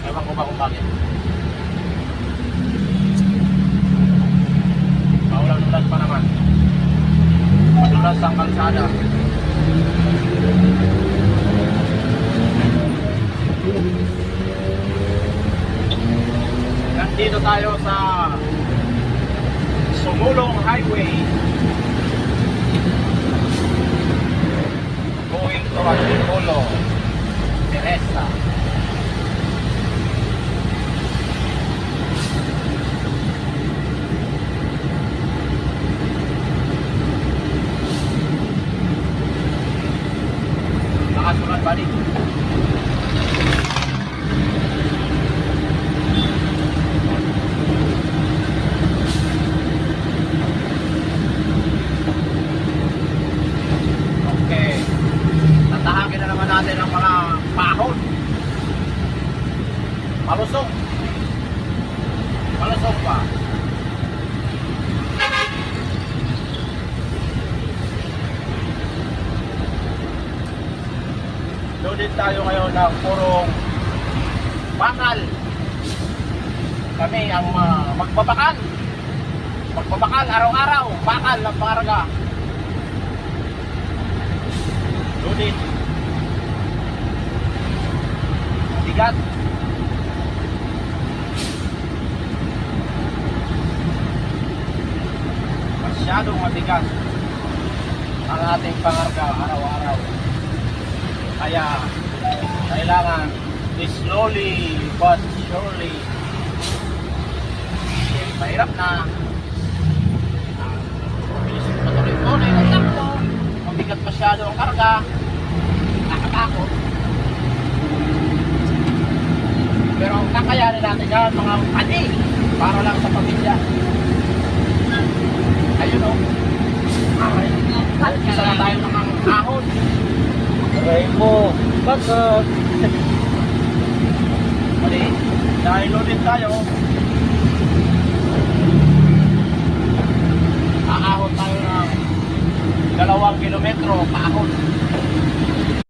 Ewan ko ba kung bakit. Maulan-ulan pa naman. Madulas ang kalsada. Nandito tayo sa Sumulong Highway. Going to Antipolo, Teresa. Nakasunod ba dito? Tatahakin na naman natin ang mga pahon. Malusog. Malusog pa. Loaded tayo ngayon ng purong bakal. Kami ang magbabakal. Magbabakal araw-araw. Bakal ng pangarga. Loaded. Bigat. Masyadong mabigat ang ating pangarga araw-araw. Kaya kailangan slowly but surely. Mahirap na. Mabilis patuloy-tuloy ang takbo. Mabigat masyado ang karga. Nakatakot. Pero kakayanin natin yan mga pati para lang sa pamilya. Ayun o. Isa na tayo ng ahon. Aray mo, bakit? Mali, dahil loaded tayo. Aahon tayo ng 2 kilometro paahon.